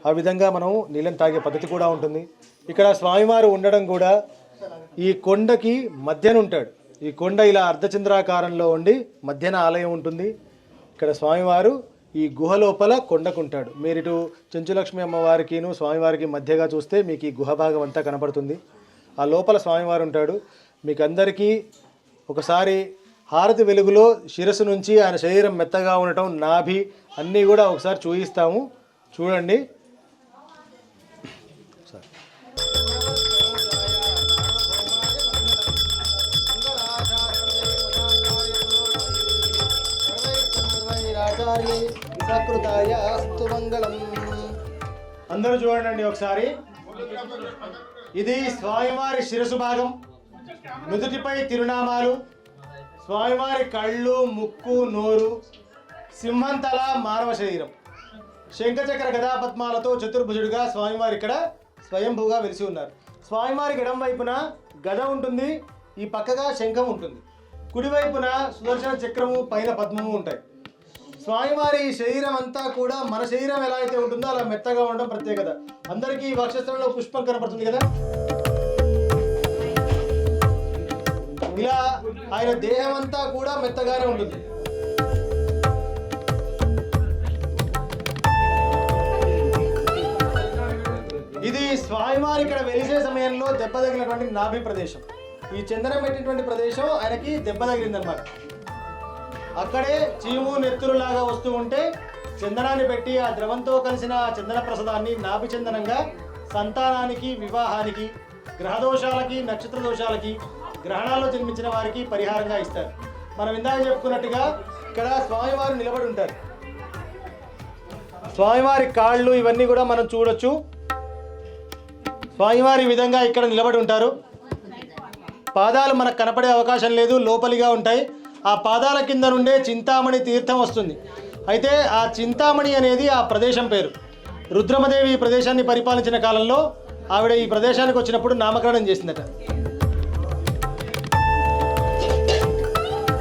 ఆ విధంగా మనం నీళ్ళని తాగే పద్ధతి కూడా ఉంటుంది. ఇక్కడ స్వామివారు ఉండడం కూడా ఈ కొండకి మధ్యన ఉంటాడు. ఈ కొండ ఇలా అర్ధచంద్రాకారంలో ఉండి మధ్యన ఆలయం ఉంటుంది. ఇక్కడ స్వామివారు ఈ గుహ లోపల కొండకుంటాడు. మీరు ఇటు చెంచులక్ష్మి అమ్మవారికిను స్వామివారికి మధ్యగా చూస్తే మీకు ఈ గుహ భాగం అంతా కనపడుతుంది. ఆ లోపల స్వామివారు ఉంటాడు. మీకు అందరికీ ఒకసారి హారతి వెలుగులో శిరస్సు నుంచి ఆయన శరీరం మెత్తగా ఉండటం, నాభి అన్నీ కూడా ఒకసారి చూపిస్తాము, చూడండి. అందరూ చూడండి ఒకసారి. ఇది స్వామివారి శిరసు భాగం, నుదుటిపై తిరునామాలు, స్వామివారి కళ్ళు, ముక్కు, నోరు, సింహంతల మానవ శరీరం, శంఖచక్ర గదా పద్మాలతో చతుర్భుజుడిగా స్వామివారి ఇక్కడ స్వయంభూగా వెలిసి ఉన్నారు. స్వామివారికి ఎడం వైపున గద ఉంటుంది, ఈ పక్కగా శంఖం ఉంటుంది, కుడివైపున సుదర్శన చక్రము, పైన పద్మము ఉంటాయి. స్వామివారి శరీరం అంతా కూడా మన శరీరం ఎలా అయితే ఉంటుందో అలా మెత్తగా ఉండడం ప్రత్యేకత. అందరికీ వక్షస్థలంలో పుష్పం కనపడుతుంది కదా, ఇలా ఆయన దేహం అంతా కూడా మెత్తగానే ఉంటుంది. ఇది స్వామివారి ఇక్కడ వెలిసే సమయంలో దెబ్బ తగిలినటువంటి నాభి ప్రదేశం. ఈ చందనం పెట్టినటువంటి ప్రదేశం ఆయనకి దెబ్బ తగిలిందనమాట. అక్కడే చీము నెత్తురులాగా వస్తూ ఉంటే చందనాన్ని పెట్టి ఆ ద్రవంతో కలిసిన చందన ప్రసాదాన్ని నాభి చందనంగా సంతానానికి, వివాహానికి, గ్రహదోషాలకి, నక్షత్ర దోషాలకి, గ్రహణాల్లో జన్మించిన వారికి పరిహారంగా ఇస్తారు. మనం ఇందాక చెప్పుకున్నట్టుగా ఇక్కడ స్వామివారు నిలబడి ఉంటారు. స్వామివారి కాళ్ళు ఇవన్నీ కూడా మనం చూడొచ్చు. స్వామివారి విధంగా ఇక్కడ నిలబడి ఉంటారు. పాదాలు మనకు కనపడే అవకాశం లేదు, లోపలిగా ఉంటాయి. ఆ పాదాల కింద నుండే చింతామణి తీర్థం వస్తుంది. అయితే ఆ చింతామణి అనేది ఆ ప్రదేశం పేరు. రుద్రమదేవి ఈ ప్రదేశాన్ని పరిపాలించిన కాలంలో ఆవిడ ఈ ప్రదేశానికి వచ్చినప్పుడు నామకరణం చేసిందట.